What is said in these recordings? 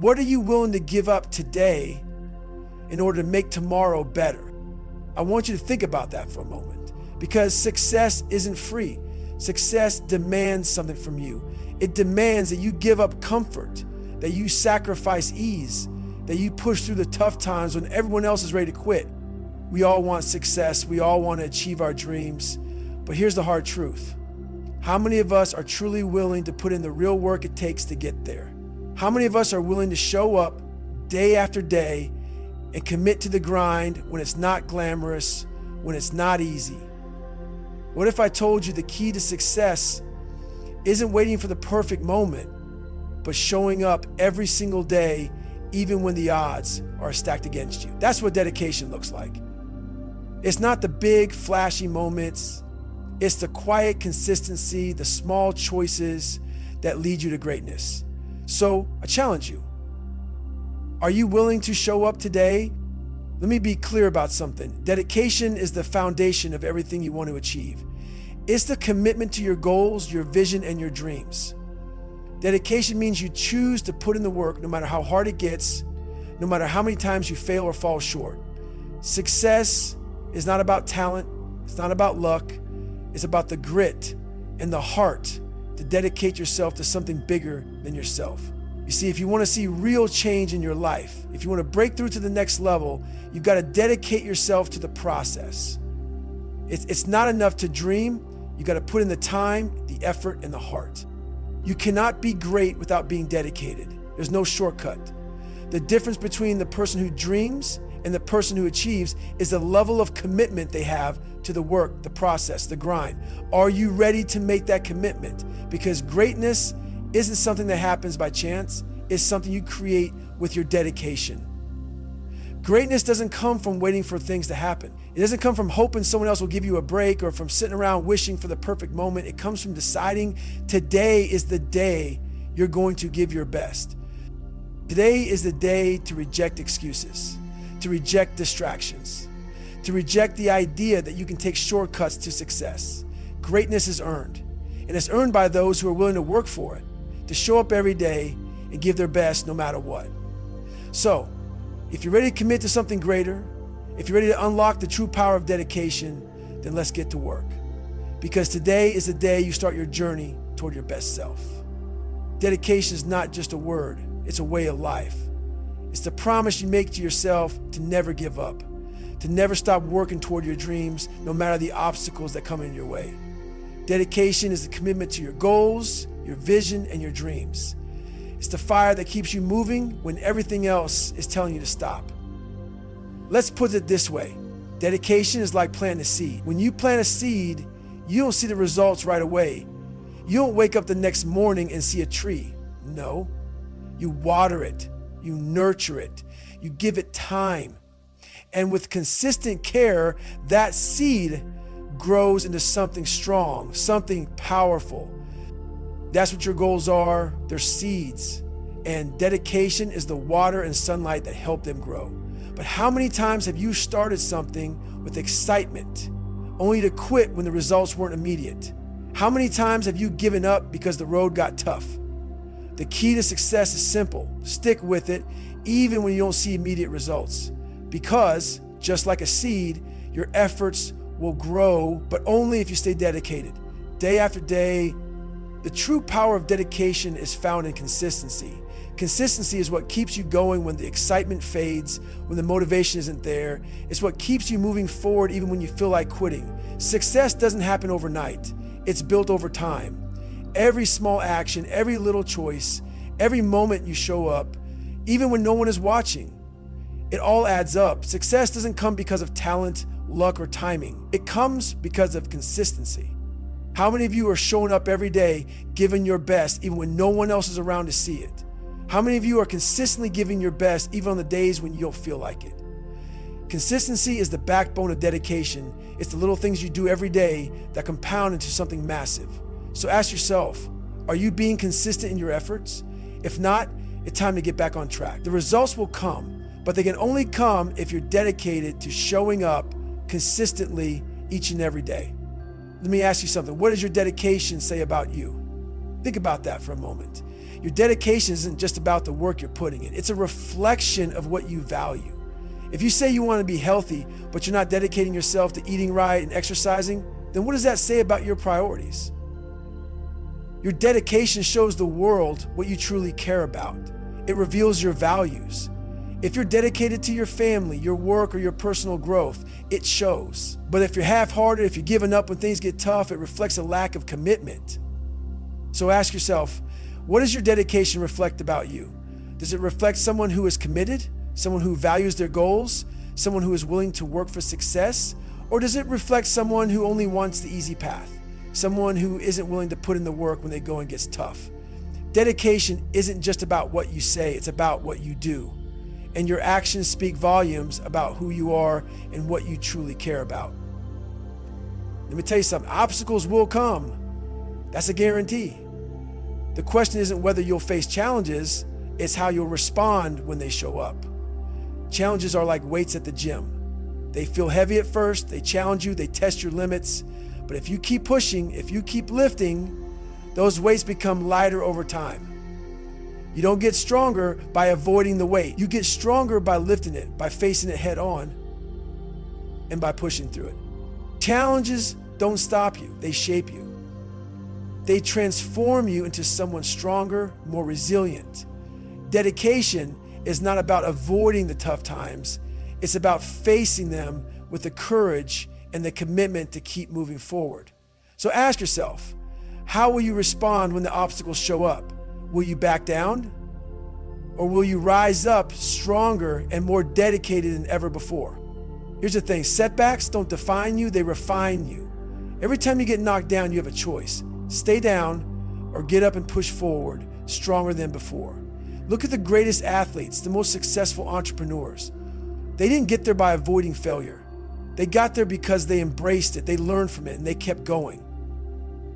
What are you willing to give up today in order to make tomorrow better? I want you to think about that for a moment, because success isn't free. Success demands something from you. It demands that you give up comfort, that you sacrifice ease, that you push through the tough times when everyone else is ready to quit. We all want success. We all want to achieve our dreams. But here's the hard truth. How many of us are truly willing to put in the real work it takes to get there? How many of us are willing to show up day after day and commit to the grind when it's not glamorous, when it's not easy? What if I told you the key to success isn't waiting for the perfect moment, but showing up every single day, even when the odds are stacked against you? That's what dedication looks like. It's not the big, flashy moments. It's the quiet consistency, the small choices that lead you to greatness. So I challenge you. Are you willing to show up today? Let me be clear about something. Dedication is the foundation of everything you want to achieve. It's the commitment to your goals, your vision, and your dreams. Dedication means you choose to put in the work no matter how hard it gets, no matter how many times you fail or fall short. Success is not about talent. It's not about luck. It's about the grit and the heart to dedicate yourself to something bigger than yourself. You see, if you want to see real change in your life, if you want to break through to the next level, you've got to dedicate yourself to the process. It's not enough to dream. You got to put in the time, the effort, and the heart. You cannot be great without being dedicated. There's no shortcut. The difference between the person who dreams and the person who achieves is the level of commitment they have to the work, the process, the grind. Are you ready to make that commitment? Because greatness isn't something that happens by chance. It's something you create with your dedication. Greatness doesn't come from waiting for things to happen. It doesn't come from hoping someone else will give you a break or from sitting around wishing for the perfect moment. It comes from deciding today is the day you're going to give your best. Today is the day to reject excuses, to reject distractions, to reject the idea that you can take shortcuts to success. Greatness is earned, and it's earned by those who are willing to work for it, to show up every day and give their best no matter what. So, if you're ready to commit to something greater, if you're ready to unlock the true power of dedication, then let's get to work. Because today is the day you start your journey toward your best self. Dedication is not just a word, it's a way of life. It's the promise you make to yourself to never give up, to never stop working toward your dreams, no matter the obstacles that come in your way. Dedication is the commitment to your goals, your vision, and your dreams. It's the fire that keeps you moving when everything else is telling you to stop. Let's put it this way. Dedication is like planting a seed. When you plant a seed, you don't see the results right away. You don't wake up the next morning and see a tree. No, you water it, you nurture it, you give it time. And with consistent care, that seed grows into something strong, something powerful. That's what your goals are. They're seeds. And dedication is the water and sunlight that help them grow. But how many times have you started something with excitement, only to quit when the results weren't immediate? How many times have you given up because the road got tough? The key to success is simple. Stick with it, even when you don't see immediate results. Because, just like a seed, your efforts will grow, but only if you stay dedicated. Day after day, the true power of dedication is found in consistency. Consistency is what keeps you going when the excitement fades, when the motivation isn't there. It's what keeps you moving forward even when you feel like quitting. Success doesn't happen overnight. It's built over time. Every small action, every little choice, every moment you show up, even when no one is watching, it all adds up. Success doesn't come because of talent, luck, or timing. It comes because of consistency. How many of you are showing up every day, giving your best, even when no one else is around to see it? How many of you are consistently giving your best, even on the days when you don't feel like it? Consistency is the backbone of dedication. It's the little things you do every day that compound into something massive. So ask yourself, are you being consistent in your efforts? If not, it's time to get back on track. The results will come, but they can only come if you're dedicated to showing up consistently each and every day. Let me ask you something. What does your dedication say about you? Think about that for a moment. Your dedication isn't just about the work you're putting in. It's a reflection of what you value. If you say you want to be healthy, but you're not dedicating yourself to eating right and exercising, then what does that say about your priorities? Your dedication shows the world what you truly care about. It reveals your values. If you're dedicated to your family, your work, or your personal growth, it shows. But if you're half-hearted, if you're giving up when things get tough, it reflects a lack of commitment. So ask yourself, what does your dedication reflect about you? Does it reflect someone who is committed, someone who values their goals, someone who is willing to work for success? Or does it reflect someone who only wants the easy path, someone who isn't willing to put in the work when the going gets tough? Dedication isn't just about what you say, it's about what you do. And your actions speak volumes about who you are and what you truly care about. Let me tell you something, obstacles will come. That's a guarantee. The question isn't whether you'll face challenges, it's how you'll respond when they show up. Challenges are like weights at the gym. They feel heavy at first, they challenge you, they test your limits. But if you keep pushing, if you keep lifting, those weights become lighter over time. You don't get stronger by avoiding the weight. You get stronger by lifting it, by facing it head on, and by pushing through it. Challenges don't stop you, they shape you. They transform you into someone stronger, more resilient. Dedication is not about avoiding the tough times. It's about facing them with the courage and the commitment to keep moving forward. So ask yourself, how will you respond when the obstacles show up? Will you back down? Or will you rise up stronger and more dedicated than ever before? Here's the thing, setbacks don't define you, they refine you. Every time you get knocked down, you have a choice. Stay down or get up and push forward, stronger than before. Look at the greatest athletes, the most successful entrepreneurs. They didn't get there by avoiding failure. They got there because they embraced it, they learned from it, and they kept going.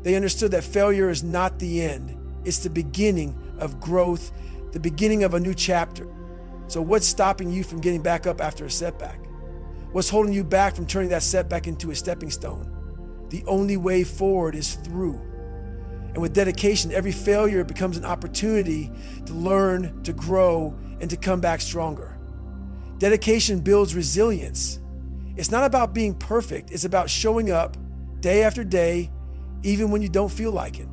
They understood that failure is not the end. It's the beginning of growth, the beginning of a new chapter. So what's stopping you from getting back up after a setback? What's holding you back from turning that setback into a stepping stone? The only way forward is through. And with dedication, every failure becomes an opportunity to learn, to grow, and to come back stronger. Dedication builds resilience. It's not about being perfect. It's about showing up day after day, even when you don't feel like it.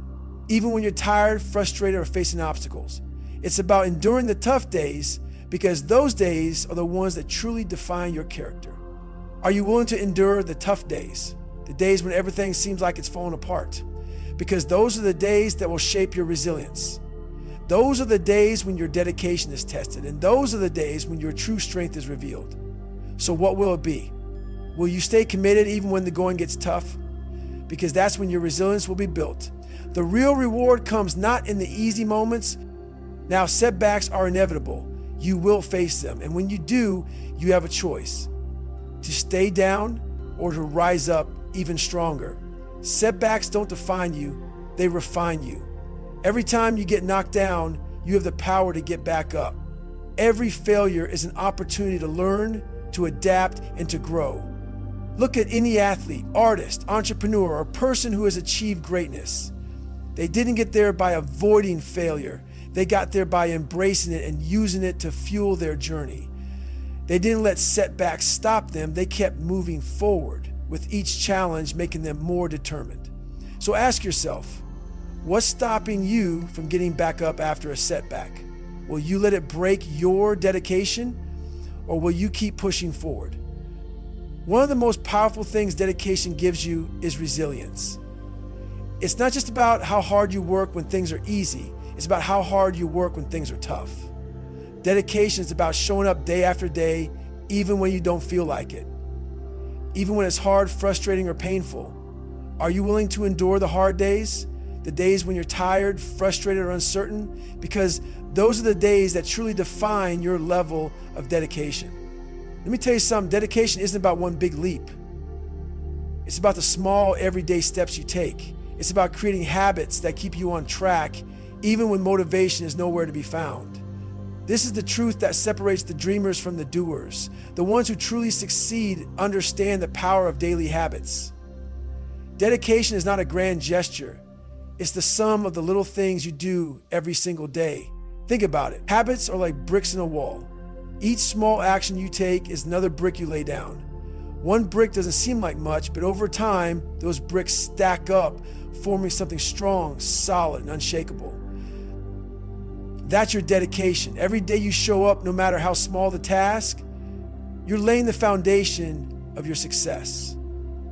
Even when you're tired, frustrated, or facing obstacles. It's about enduring the tough days because those days are the ones that truly define your character. Are you willing to endure the tough days? The days when everything seems like it's falling apart? Because those are the days that will shape your resilience. Those are the days when your dedication is tested, and those are the days when your true strength is revealed. So what will it be? Will you stay committed even when the going gets tough? Because that's when your resilience will be built. The real reward comes not in the easy moments. Now, setbacks are inevitable. You will face them. And when you do, you have a choice to stay down or to rise up even stronger. Setbacks don't define you, they refine you. Every time you get knocked down, you have the power to get back up. Every failure is an opportunity to learn, to adapt, and to grow. Look at any athlete, artist, entrepreneur, or person who has achieved greatness. They didn't get there by avoiding failure. They got there by embracing it and using it to fuel their journey. They didn't let setbacks stop them. They kept moving forward, with each challenge making them more determined. So ask yourself, what's stopping you from getting back up after a setback? Will you let it break your dedication, or will you keep pushing forward? One of the most powerful things dedication gives you is resilience. It's not just about how hard you work when things are easy. It's about how hard you work when things are tough. Dedication is about showing up day after day, even when you don't feel like it. Even when it's hard, frustrating, or painful. Are you willing to endure the hard days? The days when you're tired, frustrated, or uncertain? Because those are the days that truly define your level of dedication. Let me tell you something, dedication isn't about one big leap. It's about the small, everyday steps you take. It's about creating habits that keep you on track, even when motivation is nowhere to be found. This is the truth that separates the dreamers from the doers. The ones who truly succeed understand the power of daily habits. Dedication is not a grand gesture. It's the sum of the little things you do every single day. Think about it. Habits are like bricks in a wall. Each small action you take is another brick you lay down. One brick doesn't seem like much, but over time, those bricks stack up, forming something strong, solid, and unshakable. That's your dedication. Every day you show up, no matter how small the task, you're laying the foundation of your success.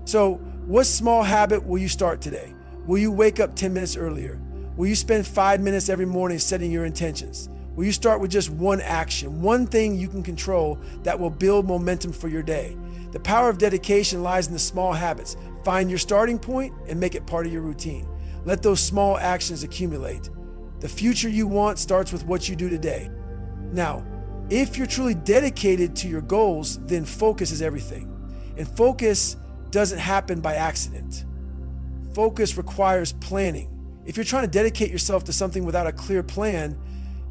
So, what small habit will you start today? Will you wake up 10 minutes earlier? Will you spend 5 minutes every morning setting your intentions? Will you start with just one action, one thing you can control that will build momentum for your day? The power of dedication lies in the small habits. Find your starting point and make it part of your routine. Let those small actions accumulate. The future you want starts with what you do today. Now, if you're truly dedicated to your goals, then focus is everything. And focus doesn't happen by accident. Focus requires planning. If you're trying to dedicate yourself to something without a clear plan,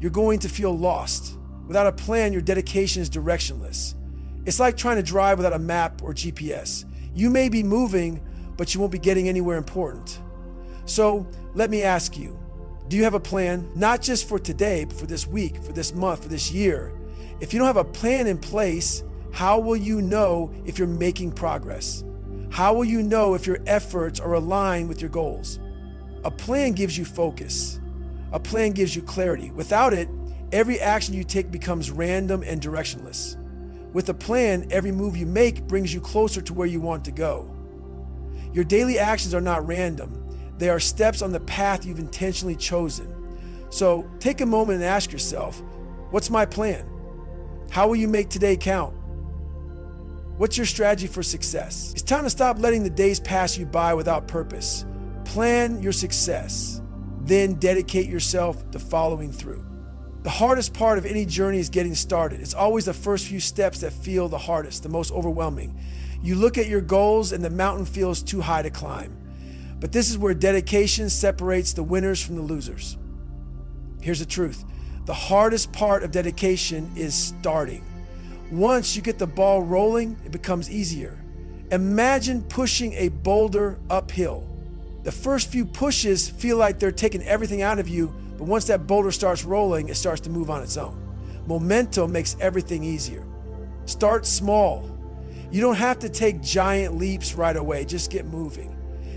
you're going to feel lost. Without a plan, your dedication is directionless. It's like trying to drive without a map or GPS. You may be moving, but you won't be getting anywhere important. So let me ask you, do you have a plan? Not just for today, but for this week, for this month, for this year. If you don't have a plan in place, how will you know if you're making progress? How will you know if your efforts are aligned with your goals? A plan gives you focus. A plan gives you clarity. Without it, every action you take becomes random and directionless. With a plan, every move you make brings you closer to where you want to go. Your daily actions are not random. They are steps on the path you've intentionally chosen. So take a moment and ask yourself, what's my plan? How will you make today count? What's your strategy for success? It's time to stop letting the days pass you by without purpose. Plan your success, then dedicate yourself to following through. The hardest part of any journey is getting started. It's always the first few steps that feel the hardest, the most overwhelming. You look at your goals and the mountain feels too high to climb. But this is where dedication separates the winners from the losers. Here's the truth. The hardest part of dedication is starting. Once you get the ball rolling, it becomes easier. Imagine pushing a boulder uphill. The first few pushes feel like they're taking everything out of you, but once that boulder starts rolling, it starts to move on its own. Momentum makes everything easier. Start small. You don't have to take giant leaps right away, just get moving.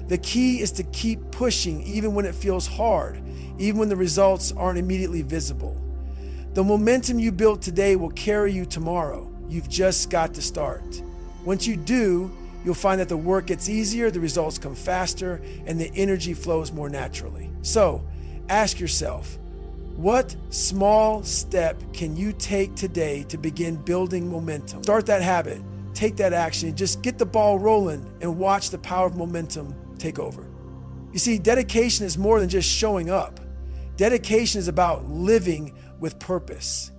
The key is to keep pushing even when it feels hard, even when the results aren't immediately visible. The momentum you build today will carry you tomorrow. You've just got to start. Once you do, you'll find that the work gets easier, the results come faster, and the energy flows more naturally. So, ask yourself, what small step can you take today to begin building momentum? Start that habit, take that action, just get the ball rolling and watch the power of momentum take over. You see, dedication is more than just showing up. Dedication is about living with purpose.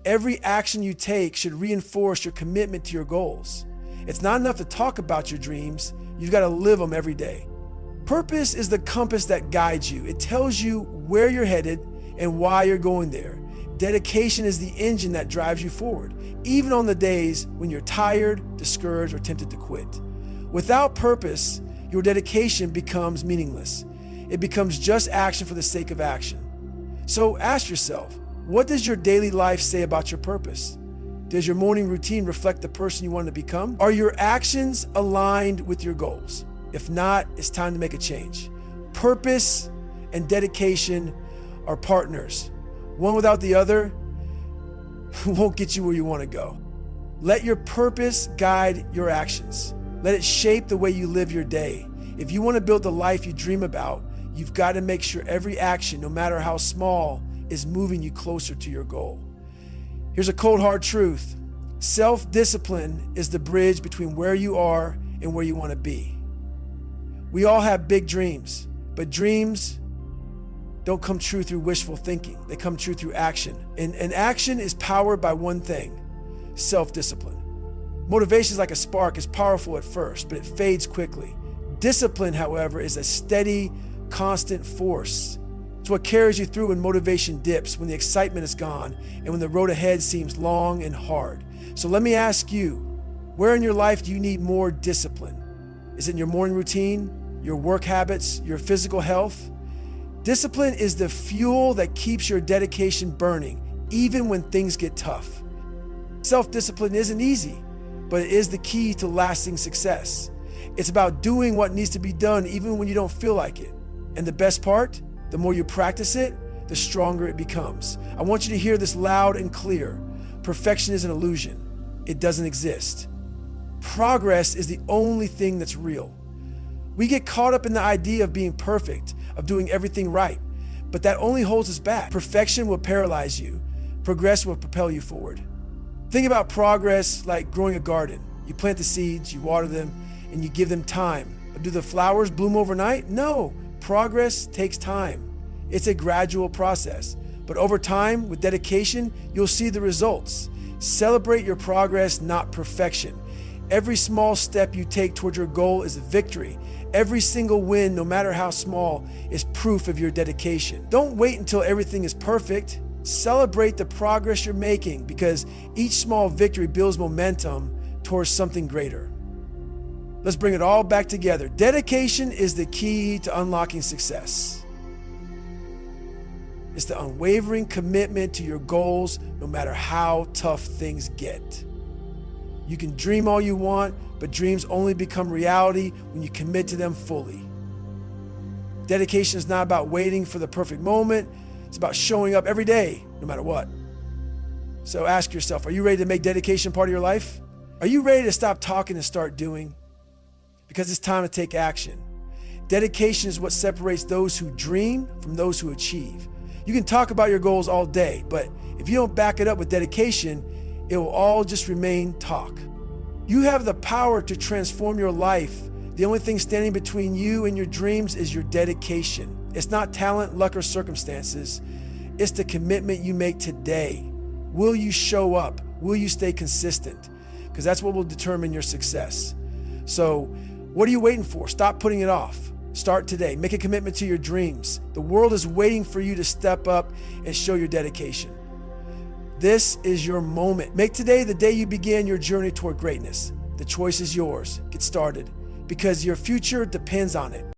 Every action you take should reinforce your commitment to your goals. It's not enough to talk about your dreams, you've got to live them every day. Purpose is the compass that guides you. It tells you where you're headed and why you're going there. Dedication is the engine that drives you forward, even on the days when you're tired, discouraged, or tempted to quit. Without purpose, your dedication becomes meaningless. It becomes just action for the sake of action. So ask yourself, what does your daily life say about your purpose? Does your morning routine reflect the person you want to become? Are your actions aligned with your goals? If not, it's time to make a change. Purpose and dedication are partners. One without the other won't get you where you want to go. Let your purpose guide your actions. Let it shape the way you live your day. If you want to build the life you dream about, you've got to make sure every action, no matter how small, is moving you closer to your goal. Here's a cold hard truth. Self-discipline is the bridge between where you are and where you want to be. We all have big dreams, but dreams don't come true through wishful thinking. They come true through action. And action is powered by one thing, self-discipline. Motivation is like a spark. It's powerful at first, but it fades quickly. Discipline, however, is a steady, constant force. It's what carries you through when motivation dips, when the excitement is gone, and when the road ahead seems long and hard. So let me ask you, where in your life do you need more discipline? Is it in your morning routine, your work habits, your physical health? Discipline is the fuel that keeps your dedication burning, even when things get tough. Self-discipline isn't easy, but it is the key to lasting success. It's about doing what needs to be done even when you don't feel like it. And the best part, the more you practice it, the stronger it becomes. I want you to hear this loud and clear. Perfection is an illusion. It doesn't exist. Progress is the only thing that's real. We get caught up in the idea of being perfect, of doing everything right, but that only holds us back. Perfection will paralyze you. Progress will propel you forward. Think about progress like growing a garden. You plant the seeds, you water them, and you give them time. But do the flowers bloom overnight? No. Progress takes time. It's a gradual process. But over time, with dedication, you'll see the results. Celebrate your progress, not perfection. Every small step you take toward your goal is a victory. Every single win, no matter how small, is proof of your dedication. Don't wait until everything is perfect. Celebrate the progress you're making, because each small victory builds momentum towards something greater. Let's bring it all back together. Dedication is the key to unlocking success. It's the unwavering commitment to your goals, no matter how tough things get. You can dream all you want, but dreams only become reality when you commit to them fully. Dedication is not about waiting for the perfect moment. It's about showing up every day, no matter what. So ask yourself, are you ready to make dedication part of your life? Are you ready to stop talking and start doing? Because it's time to take action. Dedication is what separates those who dream from those who achieve. You can talk about your goals all day, but if you don't back it up with dedication, it will all just remain talk. You have the power to transform your life. The only thing standing between you and your dreams is your dedication. It's not talent, luck, or circumstances. It's the commitment you make today. Will you show up? Will you stay consistent? Because that's what will determine your success. So what are you waiting for? Stop putting it off. Start today. Make a commitment to your dreams. The world is waiting for you to step up and show your dedication. This is your moment. Make today the day you begin your journey toward greatness. The choice is yours. Get started, because your future depends on it.